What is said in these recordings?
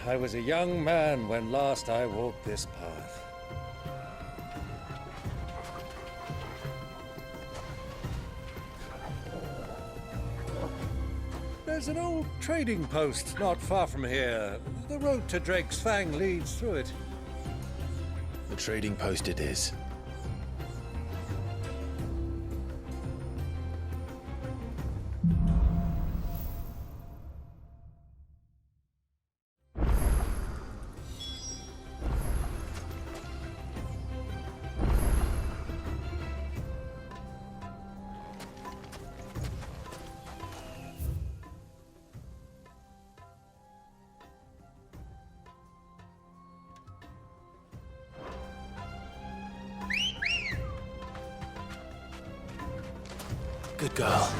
I was a young man when last I walked this path. There's an old trading post not far from here. The road to Drake's Fang leads through it. The trading post it is. Good girl.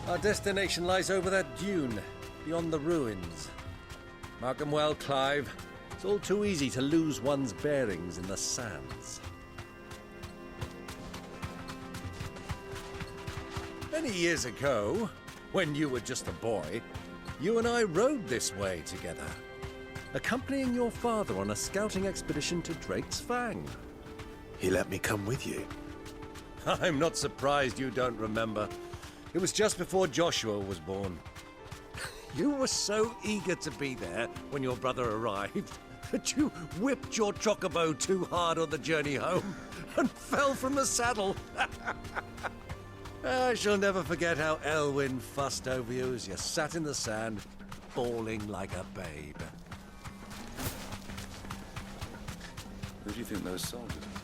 Our destination lies over that dune, beyond the ruins. Mark 'em well, Clive. It's all too easy to lose one's bearings in the sands. Many years ago, when you were just a boy, you and I rode this way together, accompanying your father on a scouting expedition to Drake's Fang. He let me come with you. I'm not surprised you don't remember. It was just before Joshua was born. You were so eager to be there when your brother arrived that you whipped your chocobo too hard on the journey home and fell from the saddle. I shall never forget how Elwyn fussed over you as you sat in the sand, bawling like a babe. Who do you think those soldiers are?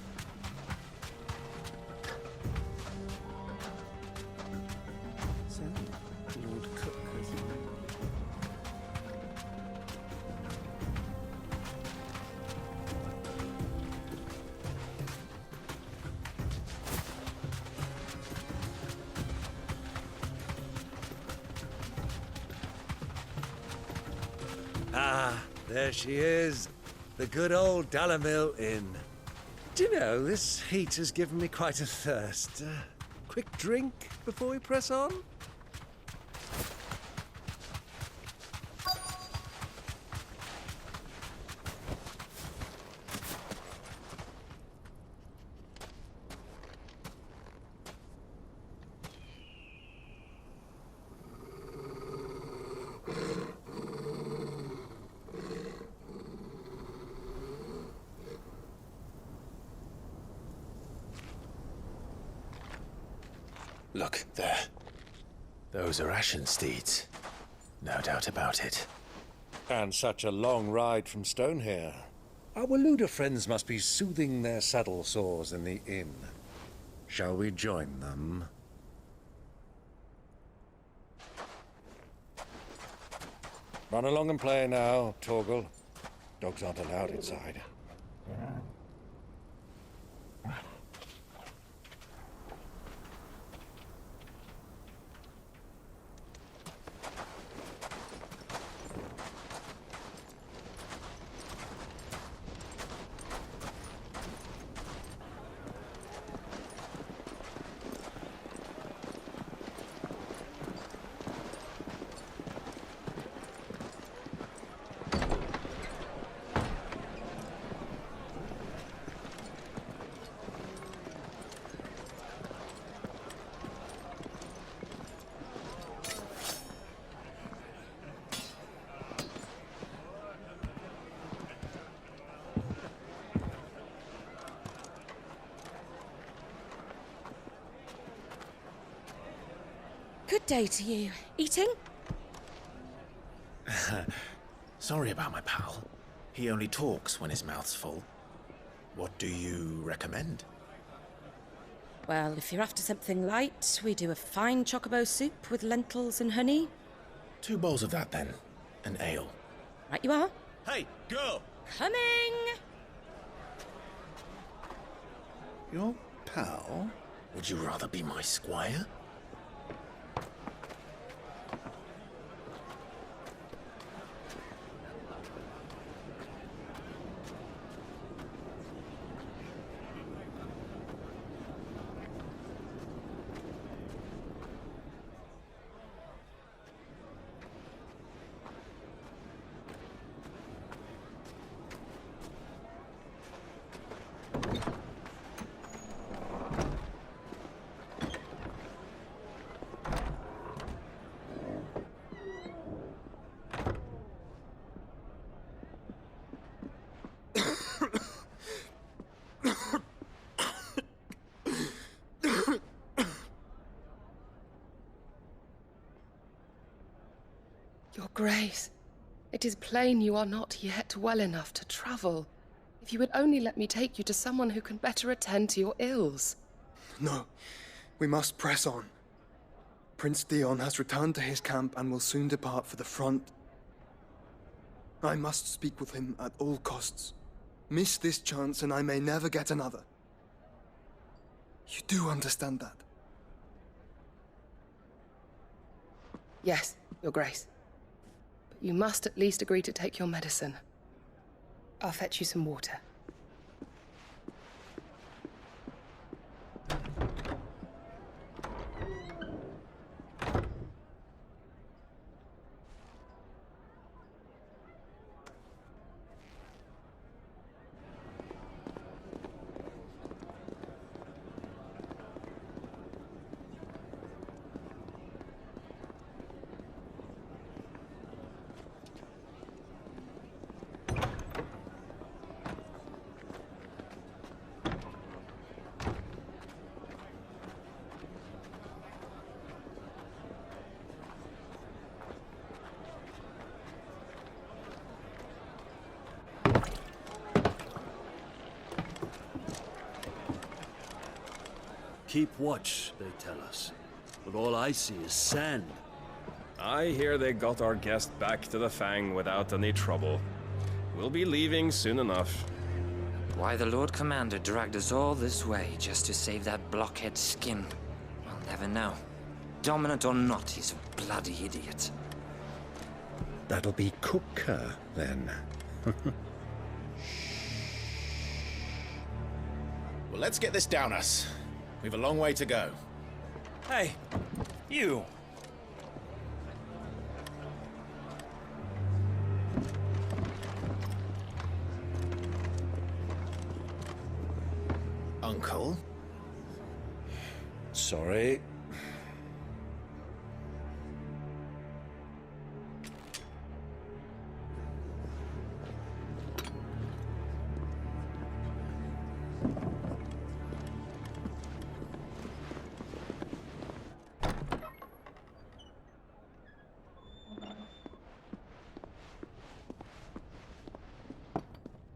Lord Cook, Ah, there she is. The good old Dalamil Inn. Do you know, this heat has given me quite a thirst. Quick drink before we press on? Look, there. Those are Ashen steeds. No doubt about it. And such a long ride from Stonehair. Our Luda friends must be soothing their saddle sores in the inn. Shall we join them? Run along and play now, Torgal. Dogs aren't allowed inside. Good day to you. Eating? Sorry about my pal. He only talks when his mouth's full. What do you recommend? Well, if you're after something light, we do a fine chocobo soup with lentils and honey. 2 bowls of that, then. An ale. Right you are. Hey, girl! Coming! Your pal? Would you rather be my squire? Your Grace, it is plain you are not yet well enough to travel. If you would only let me take you to someone who can better attend to your ills. No, we must press on. Prince Theon has returned to his camp and will soon depart for the front. I must speak with him at all costs. Miss this chance and I may never get another. You do understand that? Yes, Your Grace. But you must at least agree to take your medicine. I'll fetch you some water. Keep watch, they tell us. But all I see is sand. I hear they got our guest back to the Fang without any trouble. We'll be leaving soon enough. Why the Lord Commander dragged us all this way just to save that blockhead skin, I'll never know. Dominant or not, he's a bloody idiot. That'll be Cooker, then. Well, let's get this down us. We've a long way to go. Hey, you. Uncle? Sorry.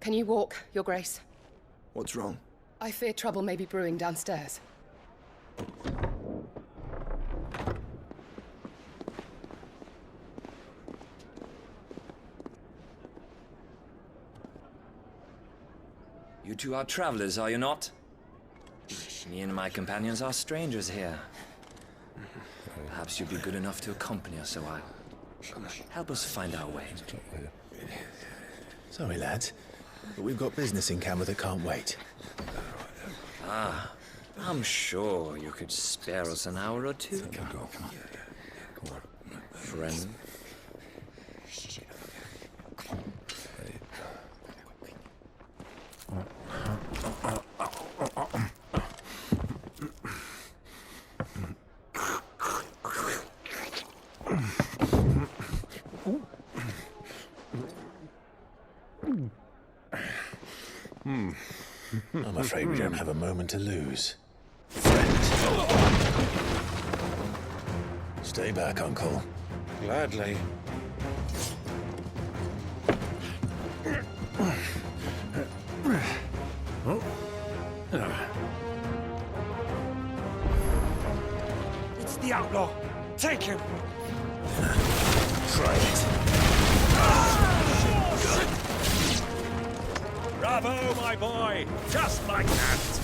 Can you walk, Your Grace? What's wrong? I fear trouble may be brewing downstairs. You two are travelers, are you not? Me and my companions are strangers here. Perhaps you'd be good enough to accompany us a while. Help us find our way. Sorry, lads, but we've got business in camera that can't wait. Ah, I'm sure you could spare us an hour or two. Come on. Friend. I'm afraid we don't have a moment to lose. Friends. Stay back, Uncle. Gladly. It's the outlaw. Take him. Try it. Bravo, my boy! Just like that!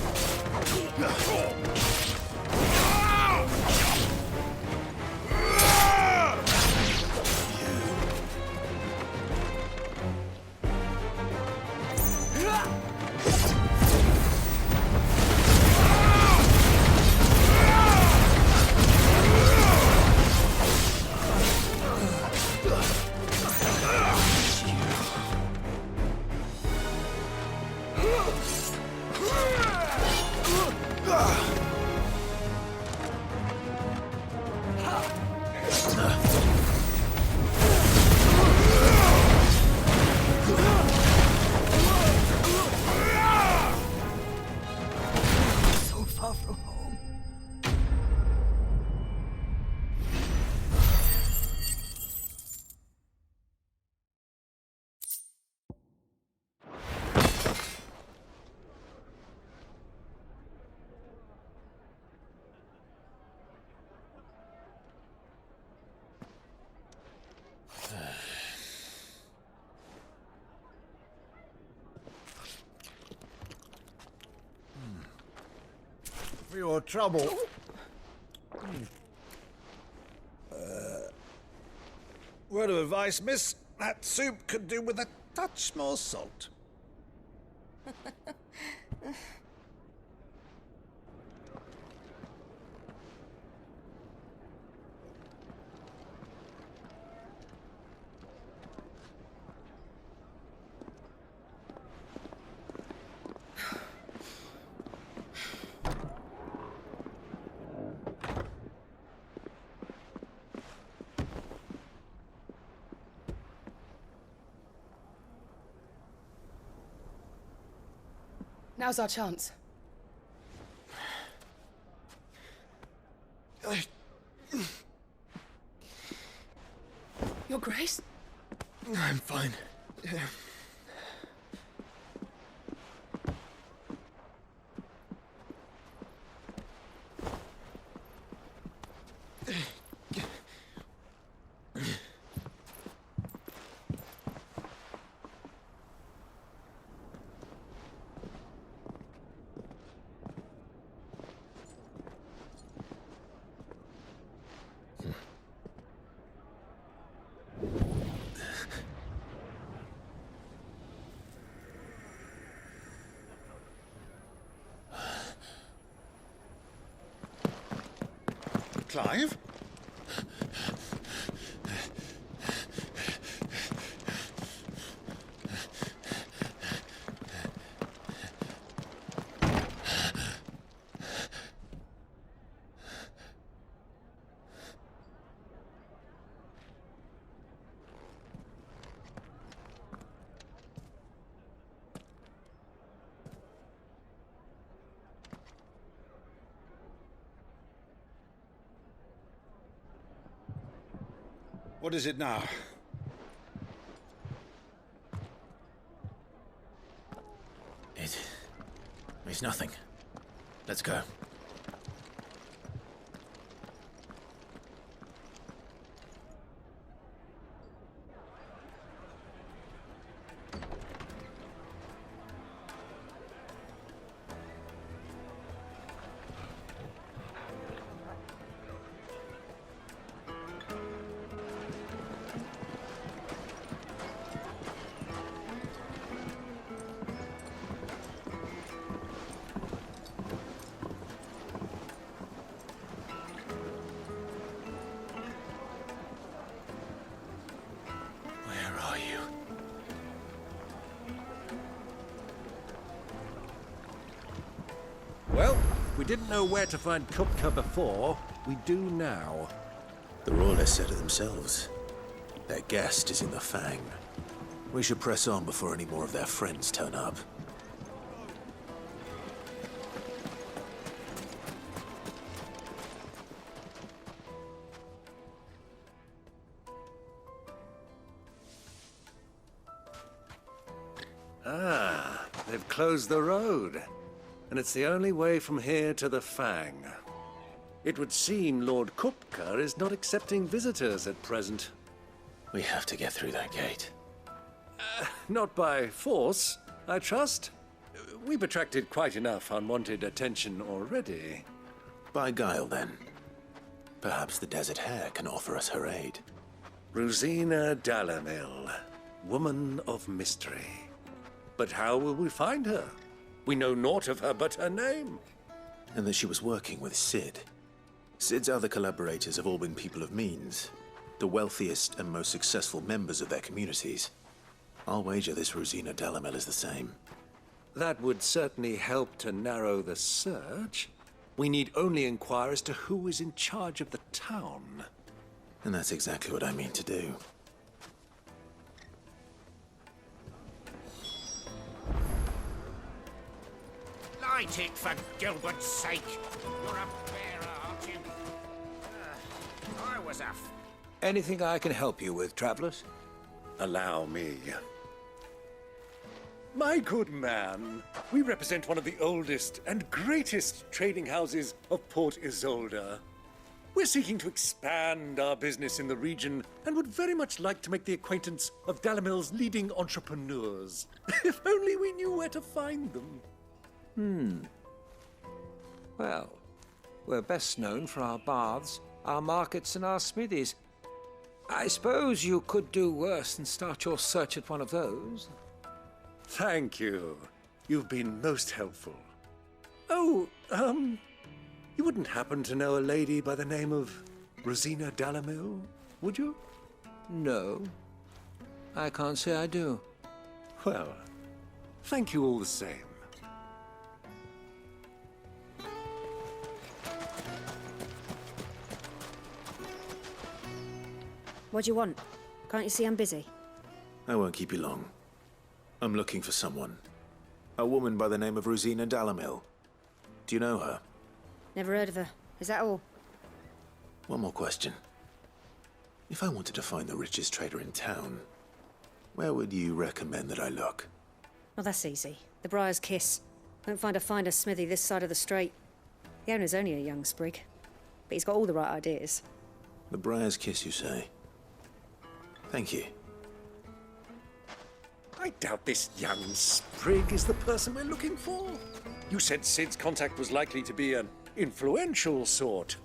your trouble. Word of advice, miss. That soup could do with a touch more salt. Now's our chance. Your Grace? I'm fine. Clive? What is it now? It's nothing. Let's go. Well, we didn't know where to find Kupka before. We do now. The Royalists said it themselves. Their guest is in the Fang. We should press on before any more of their friends turn up. Ah, they've closed the road. And it's the only way from here to the Fang. It would seem Lord Kupka is not accepting visitors at present. We have to get through that gate. Not by force, I trust. We've attracted quite enough unwanted attention already. By guile, then. Perhaps the Desert Hare can offer us her aid. Rosina Dalamil, woman of mystery. But how will we find her? We know naught of her but her name. And that she was working with Sid. Sid's other collaborators have all been people of means, the wealthiest and most successful members of their communities. I'll wager this Rosina Dalamel is the same. That would certainly help to narrow the search. We need only inquire as to who is in charge of the town. And that's exactly what I mean to do. Light it, for Gilbert's sake! You're a bearer, aren't you? I was a... Anything I can help you with, travelers? Allow me. My good man, we represent one of the oldest and greatest trading houses of Port Isolde. We're seeking to expand our business in the region and would very much like to make the acquaintance of Dalamil's leading entrepreneurs. If only we knew where to find them. Well, We're best known for our baths, our markets, and our smithies. I suppose you could do worse than start your search at one of those. Thank you. You've been most helpful. Oh, you wouldn't happen to know a lady by the name of Rosina Dalamil, would you? No, I can't say I do. Well, thank you all the same. What do you want? Can't you see I'm busy? I won't keep you long. I'm looking for someone. A woman by the name of Rosina Dalamil. Do you know her? Never heard of her. Is that all? One more question. If I wanted to find the richest trader in town, where would you recommend that I look? Well, that's easy. The Briar's Kiss. Won't find a finer smithy this side of the strait. The owner's only a young sprig, but he's got all the right ideas. The Briar's Kiss, you say? Thank you. I doubt this young sprig is the person we're looking for. You said Sid's contact was likely to be an influential sort.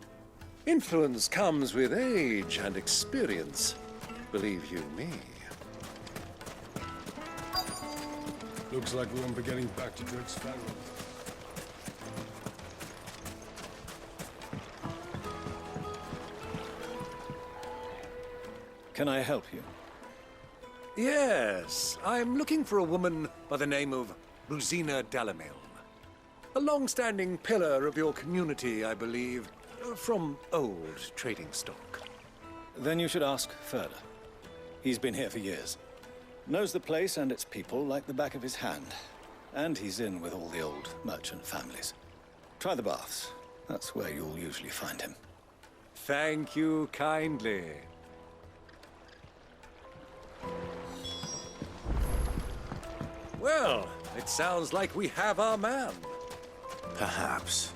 Influence comes with age and experience, believe you me. Looks like we won't be getting back to Drake's Fang. Can I help you? Yes, I'm looking for a woman by the name of Rosina Dalamil. A long-standing pillar of your community, I believe, from old trading stock. Then you should ask further. He's been here for years. Knows the place and its people like the back of his hand. And he's in with all the old merchant families. Try the baths. That's where you'll usually find him. Thank you kindly. Well, it sounds like we have our man. Perhaps.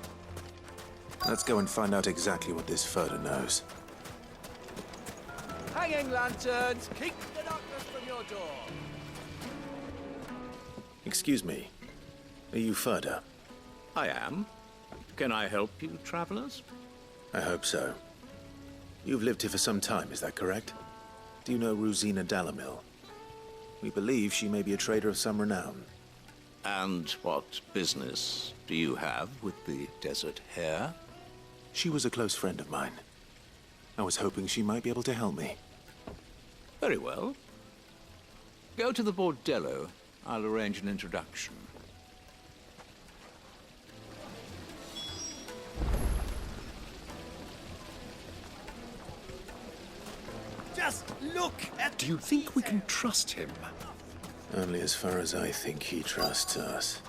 Let's go and find out exactly what this Furter knows. Hanging lanterns, keep the darkness from your door. Excuse me. Are you Furter? I am. Can I help you, travelers? I hope so. You've lived here for some time, is that correct? Do you know Rosina Dalamil? We believe she may be a trader of some renown. And what business do you have with the Desert Hare? She was a close friend of mine. I was hoping she might be able to help me. Very well. Go to the bordello. I'll arrange an introduction. Just look at... Do you think we can trust him? Only as far as I think he trusts us.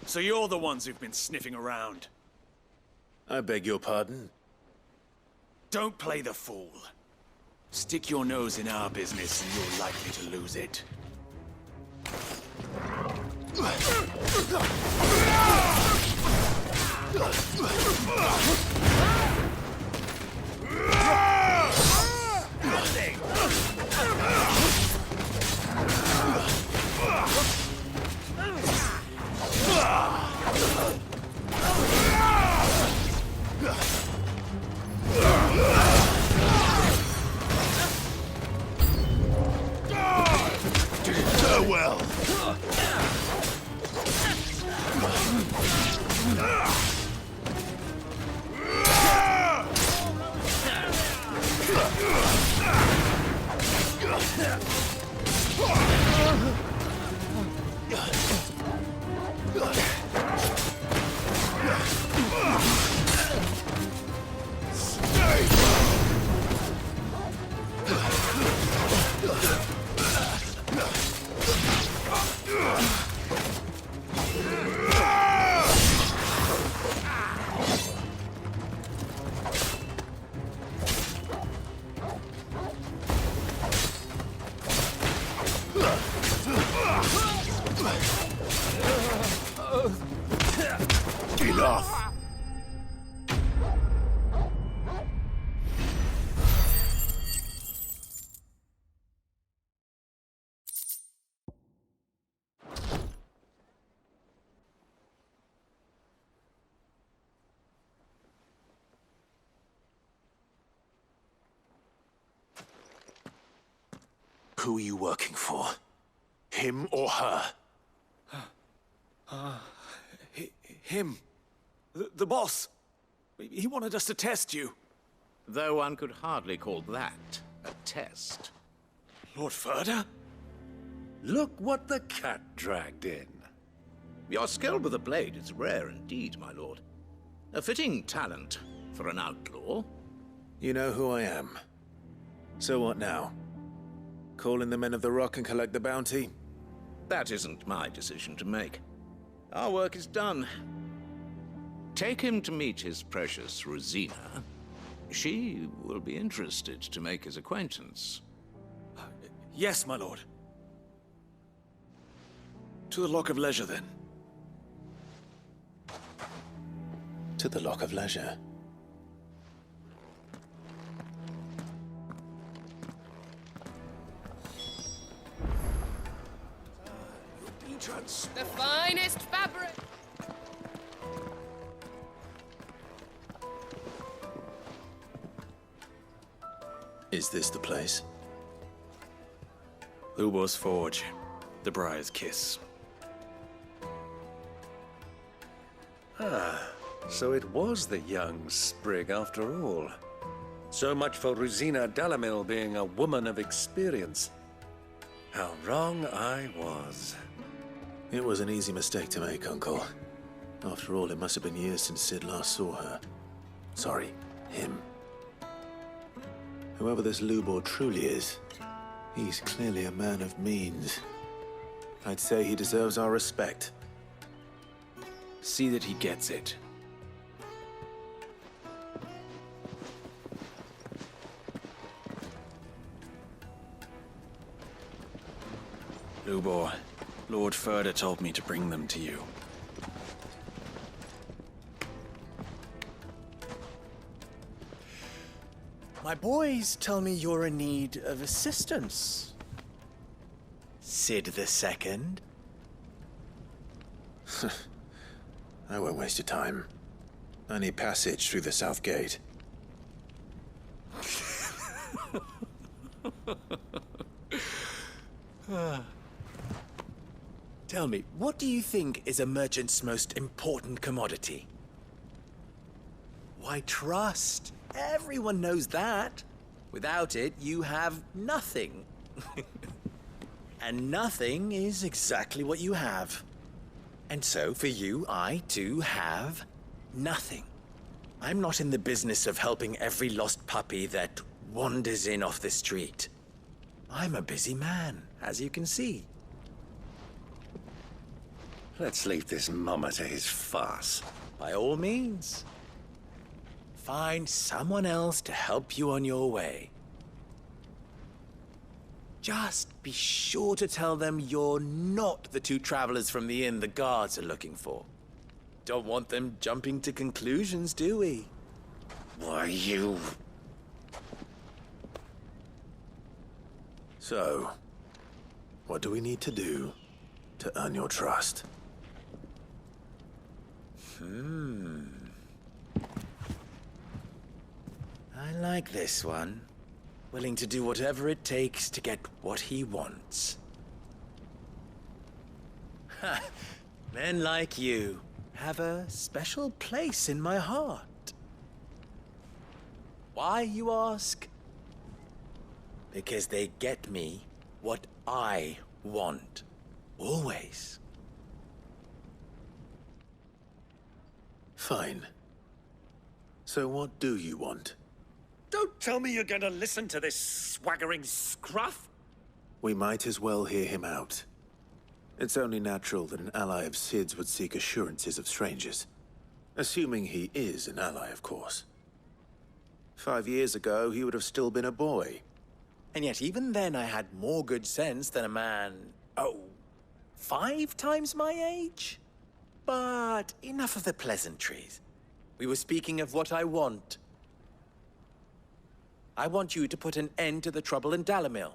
So you're the ones who've been sniffing around? I beg your pardon? Don't play the fool. Stick your nose in our business and you're likely to lose it. Farewell. Who are you working for? Him or her? Him. The boss. He wanted us to test you. Though one could hardly call that a test. Lord Ferda? Look what the cat dragged in. Your skill with the blade is rare indeed, my lord. A fitting talent for an outlaw. You know who I am. So what now? Call in the Men of the Rock and collect the bounty? That isn't my decision to make. Our work is done. Take him to meet his precious Rosina. She will be interested to make his acquaintance. Yes, my lord. To the Lock of Leisure, then. To the Lock of Leisure. The finest fabric! Is this the place? Lubor's Forge. The Briar's Kiss. Ah, so it was the young sprig after all. So much for Rosina Dalamil being a woman of experience. How wrong I was. It was an easy mistake to make, Uncle. After all, it must have been years since Sid last saw her. Sorry, him. Whoever this Lubor truly is, he's clearly a man of means. I'd say he deserves our respect. See that he gets it. Lubor, Lord Ferda told me to bring them to you. My boys tell me you're in need of assistance. Sid the Second? I won't waste your time. I need passage through the south gate. Tell me, what do you think is a merchant's most important commodity? Why, trust. Everyone knows that. Without it, you have nothing. And nothing is exactly what you have. And so, for you, I, too, have nothing. I'm not in the business of helping every lost puppy that wanders in off the street. I'm a busy man, as you can see. Let's leave this mummer to his farce. By all means. Find someone else to help you on your way. Just be sure to tell them you're not the two travelers from the inn the guards are looking for. Don't want them jumping to conclusions, do we? Why, you... So, what do we need to do to earn your trust? I like this one. Willing to do whatever it takes to get what he wants. Ha! Men like you have a special place in my heart. Why, you ask? Because they get me what I want. Always. Fine. So what do you want? Don't tell me you're going to listen to this swaggering scruff! We might as well hear him out. It's only natural that an ally of Sid's would seek assurances of strangers. Assuming he is an ally, of course. 5 years ago, he would have still been a boy. And yet even then I had more good sense than a man, 5 times my age? But enough of the pleasantries. We were speaking of what I want. I want you to put an end to the trouble in Dalamil.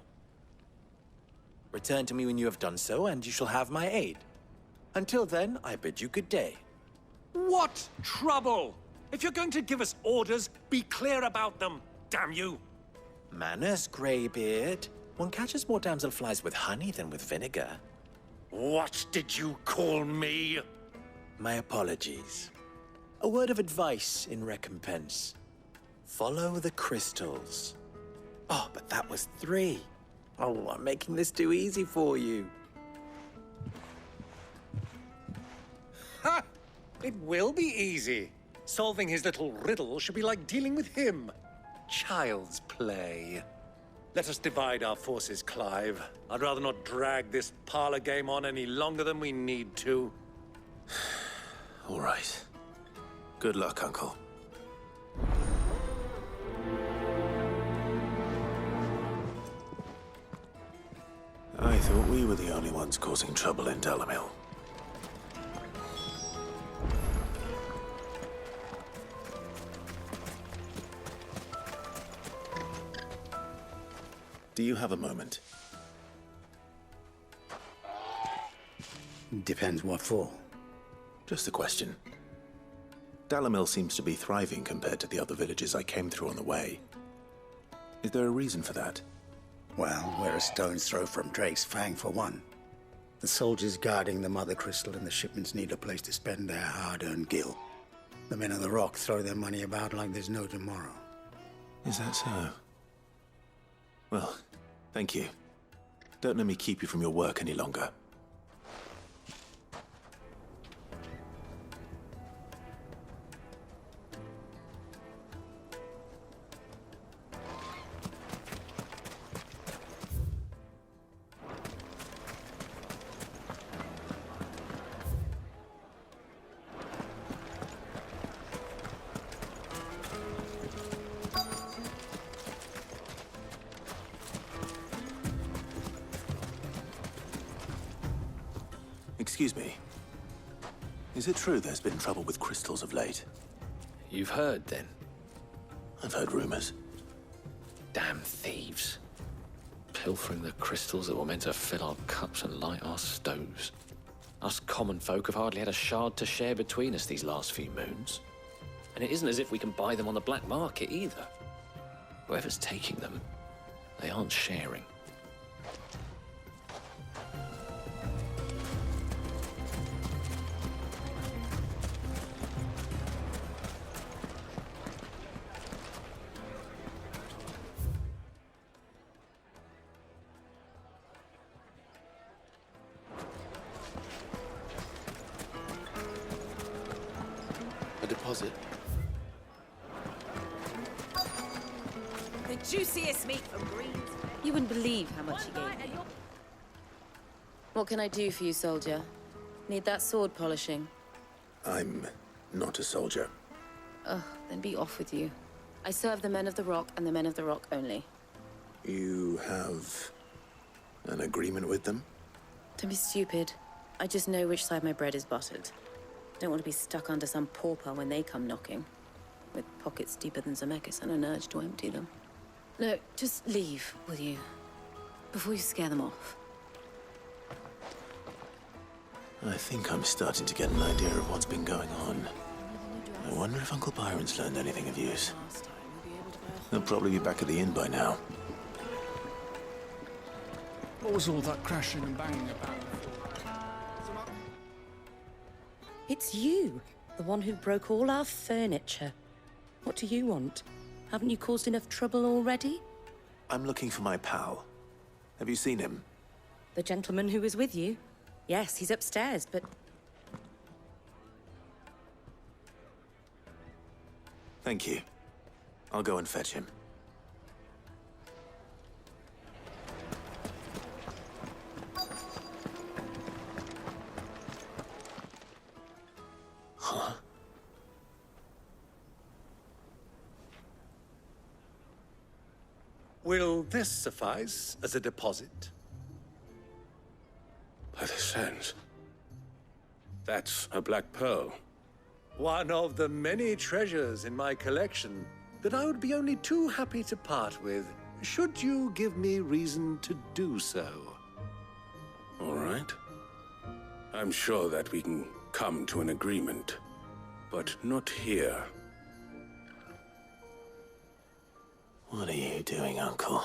Return to me when you have done so, and you shall have my aid. Until then, I bid you good day. What trouble? If you're going to give us orders, be clear about them, damn you! Manners, Greybeard. One catches more damselflies with honey than with vinegar. What did you call me? My apologies. A word of advice in recompense. Follow the crystals. Oh, but that was 3. Oh, I'm making this too easy for you. Ha! It will be easy. Solving his little riddle should be like dealing with him. Child's play. Let us divide our forces, Clive. I'd rather not drag this parlor game on any longer than we need to. All right. Good luck, Uncle. I thought we were the only ones causing trouble in Dalamil. Do you have a moment? Depends what for. Just a question. Dalamil seems to be thriving compared to the other villages I came through on the way. Is there a reason for that? Well, we're a stone's throw from Drake's Fang, for one. The soldiers guarding the Mother Crystal and the shipments need a place to spend their hard-earned gil. The men of the Rock throw their money about like there's no tomorrow. Is that so? Well, thank you. Don't let me keep you from your work any longer. Excuse me. Is it true there's been trouble with crystals of late? You've heard, then? I've heard rumors. Damn thieves. Pilfering the crystals that were meant to fill our cups and light our stoves. Us common folk have hardly had a shard to share between us these last few moons. And it isn't as if we can buy them on the black market, either. Whoever's taking them, they aren't sharing. A deposit? The juiciest meat from Greens. You wouldn't believe how much he gave me. What can I do for you, soldier? Need that sword polishing? I'm not a soldier. Ugh, then be off with you. I serve the men of the Rock and the men of the Rock only. You have an agreement with them? Don't be stupid. I just know which side my bread is buttered. Don't want to be stuck under some pauper when they come knocking. With pockets deeper than Zemeckis and an urge to empty them. No, just leave, will you? Before you scare them off. I think I'm starting to get an idea of what's been going on. I wonder if Uncle Byron's learned anything of use. He'll probably be back at the inn by now. What was all that crashing and banging about? It's you, the one who broke all our furniture. What do you want? Haven't you caused enough trouble already? I'm looking for my pal. Have you seen him? The gentleman who was with you? Yes, he's upstairs, but... Thank you. I'll go and fetch him. Huh? Will this suffice as a deposit? By the sands. That's a black pearl. One of the many treasures in my collection that I would be only too happy to part with, should you give me reason to do so. All right. I'm sure that we can come to an agreement, but not here. What are you doing, Uncle?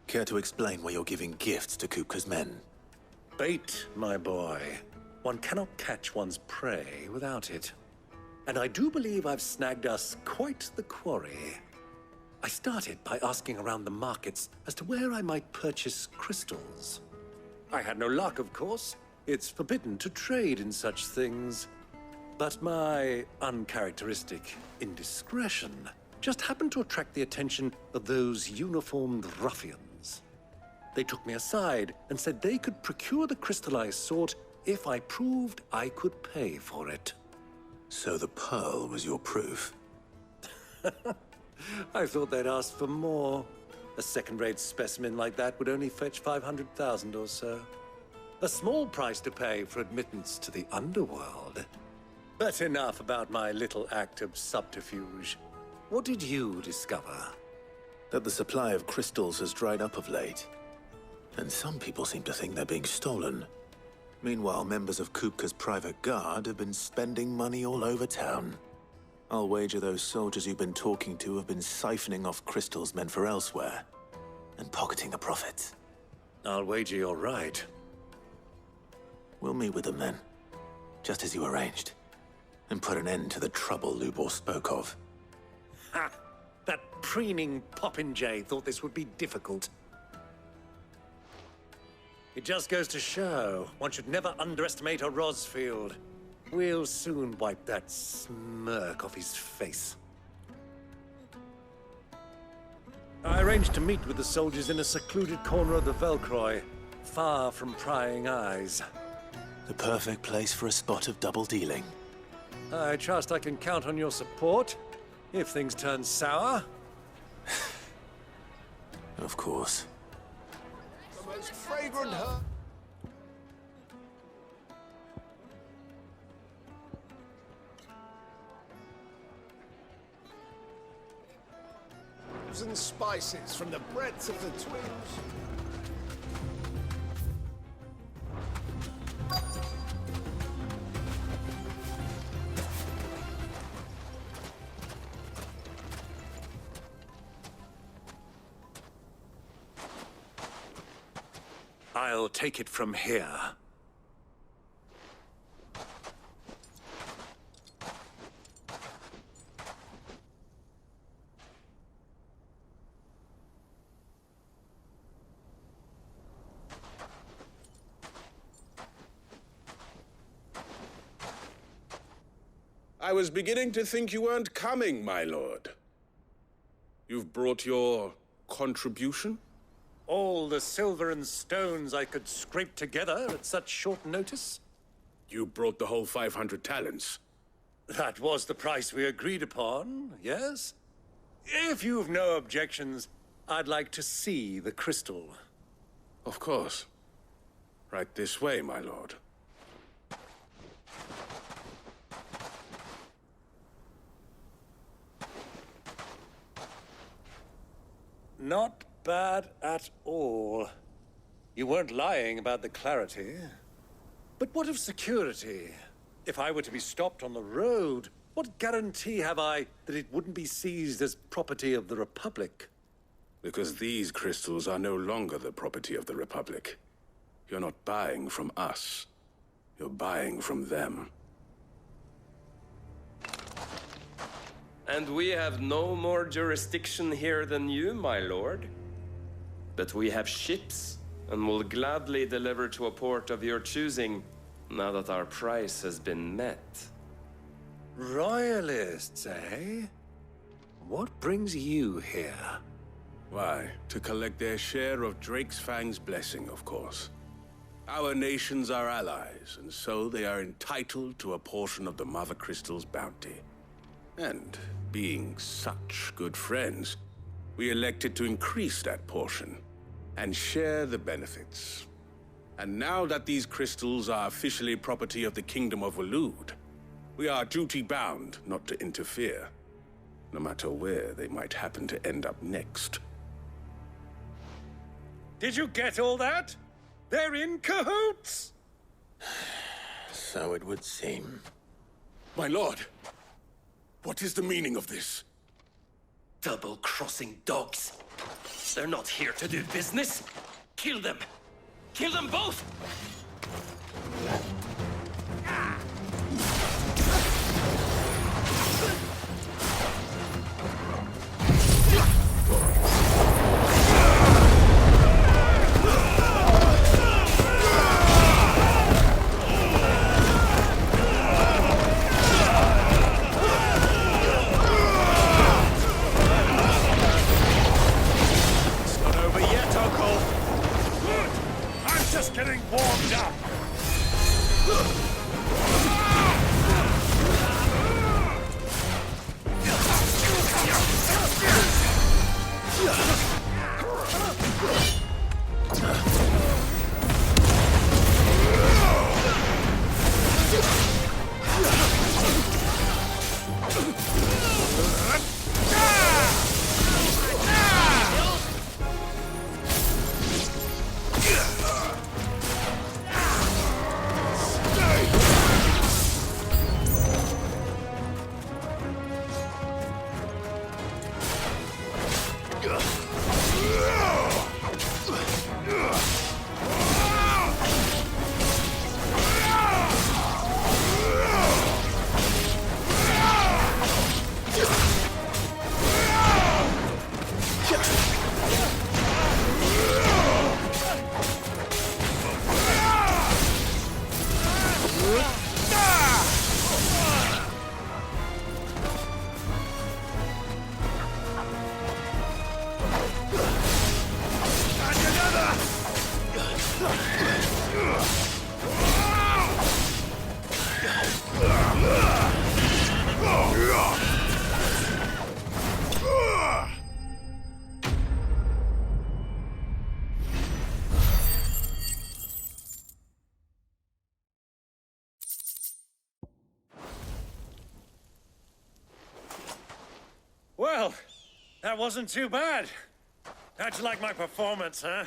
Care to explain why you're giving gifts to Kupka's men? Bait, my boy. One cannot catch one's prey without it. And I do believe I've snagged us quite the quarry. I started by asking around the markets as to where I might purchase crystals. I had no luck, of course. It's forbidden to trade in such things. But my uncharacteristic indiscretion just happened to attract the attention of those uniformed ruffians. They took me aside and said they could procure the crystal I sought if I proved I could pay for it. So the pearl was your proof? I thought they'd ask for more. A second-rate specimen like that would only fetch 500,000 or so. A small price to pay for admittance to the underworld. But enough about my little act of subterfuge. What did you discover? That the supply of crystals has dried up of late. And some people seem to think they're being stolen. Meanwhile, members of Kupka's private guard have been spending money all over town. I'll wager those soldiers you've been talking to have been siphoning off crystals meant for elsewhere, and pocketing the profits. I'll wager you're right. We'll meet with them then, just as you arranged, and put an end to the trouble Lubor spoke of. Ha! That preening popinjay thought this would be difficult. It just goes to show one should never underestimate a Rosfield. We'll soon wipe that smirk off his face. I arranged to meet with the soldiers in a secluded corner of the Velkroy, far from prying eyes. The perfect place for a spot of double dealing. I trust I can count on your support, if things turn sour. Of course. The most fragrant herb. And spices from the breadths of the twins. I'll take it from here. I was beginning to think you weren't coming, my lord. You've brought your contribution? All the silver and stones I could scrape together at such short notice? You brought the whole 500 talents. That was the price we agreed upon, yes? If you've no objections, I'd like to see the crystal. Of course. Right this way, my lord. Not bad at all. You weren't lying about the clarity. But what of security? If I were to be stopped on the road, what guarantee have I that it wouldn't be seized as property of the Republic? Because these crystals are no longer the property of the Republic. You're not buying from us. You're buying from them. And we have no more jurisdiction here than you, my lord. But we have ships, and will gladly deliver to a port of your choosing, now that our price has been met. Royalists, eh? What brings you here? Why, to collect their share of Fang's blessing, of course. Our nations are allies, and so they are entitled to a portion of the Mother Crystal's bounty. And being such good friends, we elected to increase that portion and share the benefits. And now that these crystals are officially property of the Kingdom of Waloed, we are duty-bound not to interfere, no matter where they might happen to end up next. Did you get all that? They're in cahoots! So it would seem. My lord! What is the meaning of this? Double-crossing dogs. They're not here to do business. Kill them. Kill them both! Getting warmed up. Well, that wasn't too bad. How'd you like my performance, huh?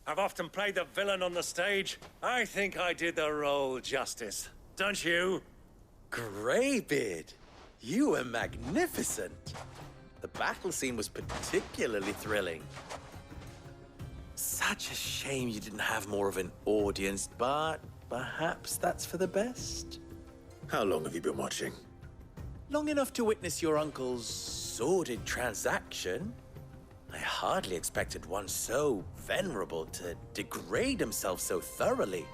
I've often played the villain on the stage. I think I did the role justice. Don't you? Greybeard, you were magnificent. The battle scene was particularly thrilling. Such a shame you didn't have more of an audience, but perhaps that's for the best. How long have you been watching? Long enough to witness your uncle's sordid transaction. I hardly expected one so venerable to degrade himself so thoroughly,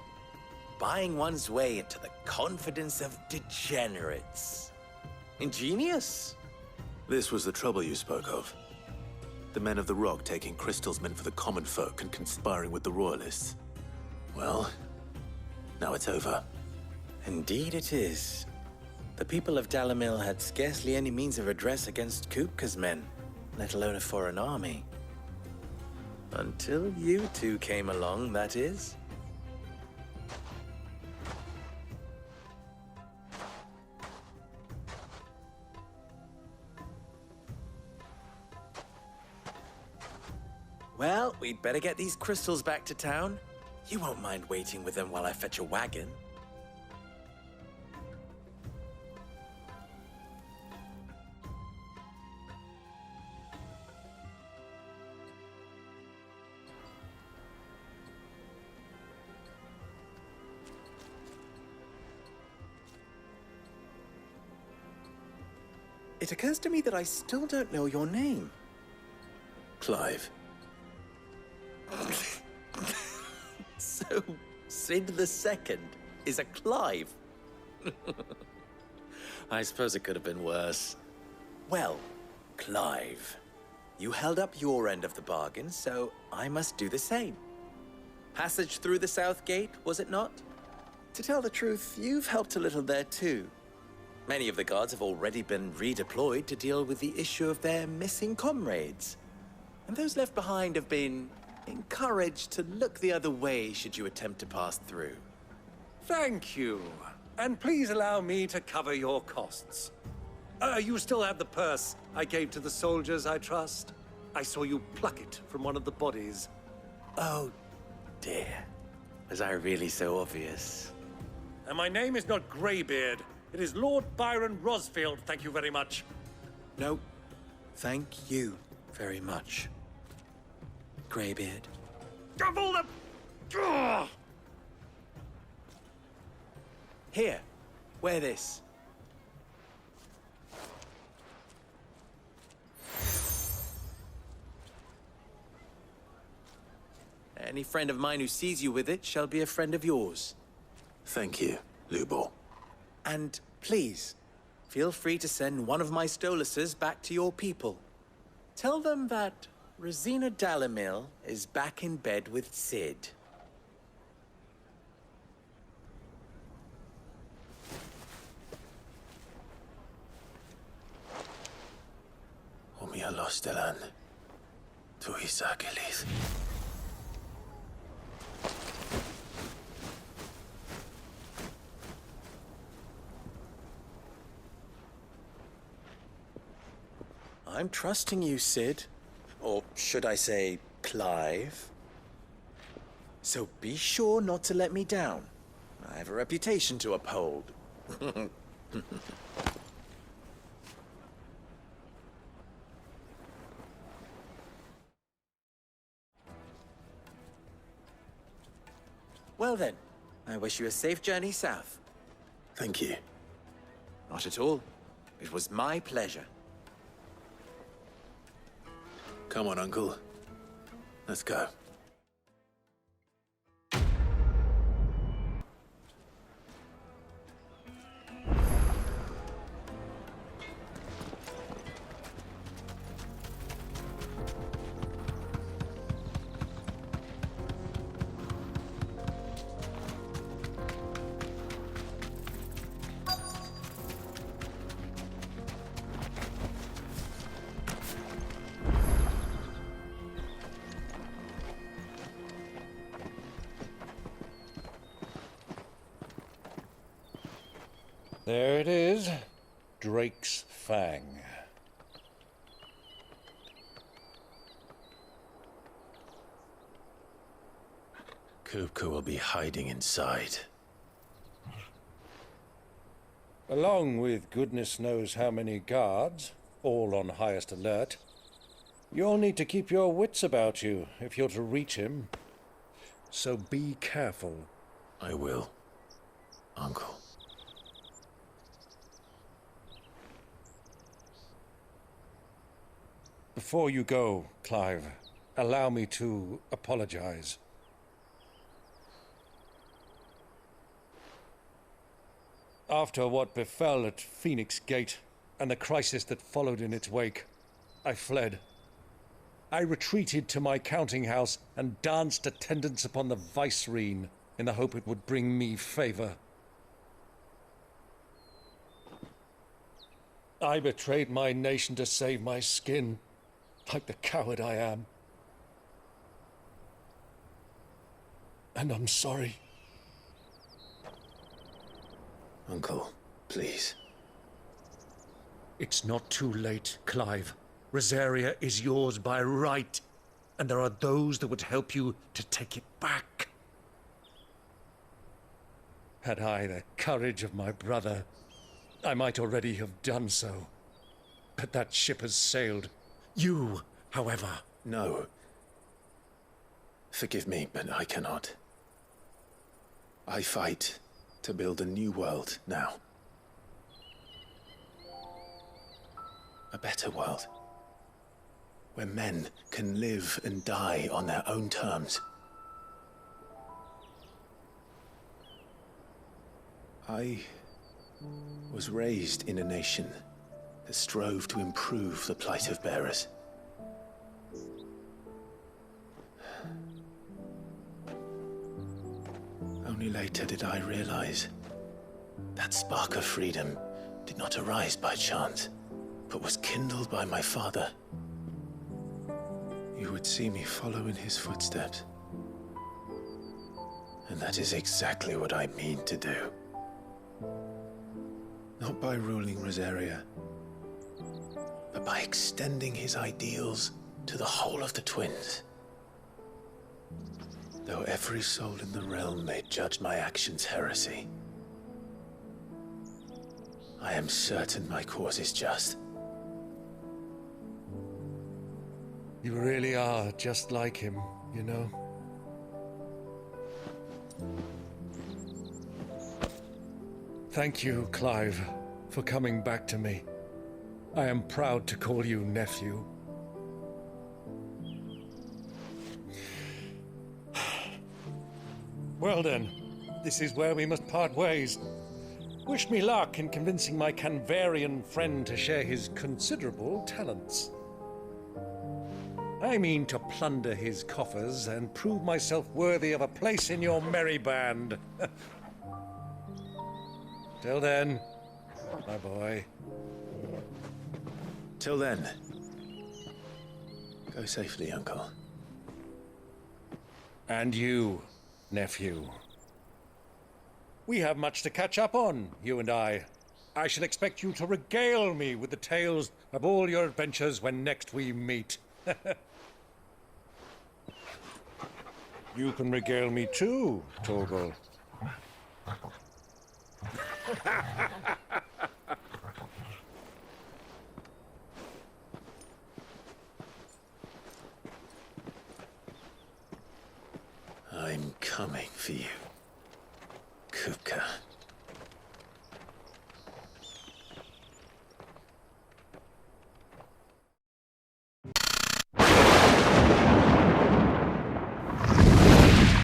buying one's way into the confidence of degenerates. Ingenious. This was the trouble you spoke of. The men of the Rock taking crystals meant for the common folk and conspiring with the Royalists. Well, now it's over. Indeed it is. The people of Dalamil had scarcely any means of redress against Kupka's men, let alone a foreign army. Until you two came along, that is. Well, we'd better get these crystals back to town. You won't mind waiting with them while I fetch a wagon. It occurs to me that I still don't know your name. Clive. So, Sid the Second is a Clive? I suppose it could have been worse. Well, Clive, you held up your end of the bargain, so I must do the same. Passage through the South Gate, was it not? To tell the truth, you've helped a little there too. Many of the guards have already been redeployed to deal with the issue of their missing comrades. And those left behind have been encouraged to look the other way should you attempt to pass through. Thank you. And please allow me to cover your costs. You still have the purse I gave to the soldiers, I trust? I saw you pluck it from one of the bodies. Oh, dear. Was I really so obvious? And my name is not Greybeard. It is Lord Byron Rosfield, thank you very much. No, thank you very much. Greybeard. Double the... Ugh! Here, wear this. Any friend of mine who sees you with it shall be a friend of yours. Thank you, Lubor. And please, feel free to send one of my Stoluses back to your people. Tell them that Rosina Dalamil is back in bed with Sid. Omia Lostelan. Tu Isakelis. I'm trusting you, Sid. Or should I say, Clive? So be sure not to let me down. I have a reputation to uphold. Well then, I wish you a safe journey south. Thank you. Not at all. It was my pleasure. Come on, Uncle. Let's go. There it is. Drake's Fang. Kupka will be hiding inside. Along with goodness knows how many guards, all on highest alert. You'll need to keep your wits about you if you're to reach him. So be careful. I will, Uncle. Before you go, Clive, allow me to apologize. After what befell at Phoenix Gate and the crisis that followed in its wake, I fled. I retreated to my counting house and danced attendance upon the vicereine in the hope it would bring me favor. I betrayed my nation to save my skin, like the coward I am. And I'm sorry. Uncle, please. It's not too late, Clive. Rosaria is yours by right, and there are those that would help you to take it back. Had I the courage of my brother, I might already have done so. But that ship has sailed. You, however... No. Forgive me, but I cannot. I fight to build a new world now. A better world. Where men can live and die on their own terms. I was raised in a nation that strove to improve the plight of bearers. Only later did I realize that spark of freedom did not arise by chance, but was kindled by my father. You would see me follow in his footsteps. And that is exactly what I mean to do. Not by ruling Rosaria, but by extending his ideals to the whole of the twins. Though every soul in the realm may judge my actions heresy, I am certain my cause is just. You really are just like him, you know? Thank you, Clive, for coming back to me. I am proud to call you nephew. Well then, this is where we must part ways. Wish me luck in convincing my Canvarian friend to share his considerable talents. I mean to plunder his coffers and prove myself worthy of a place in your merry band. Till then, my boy. Till then, go safely, Uncle. And you, nephew. We have much to catch up on, you and I. I shall expect you to regale me with the tales of all your adventures when next we meet. You can regale me too, Torgal. I'm coming for you, Kupka.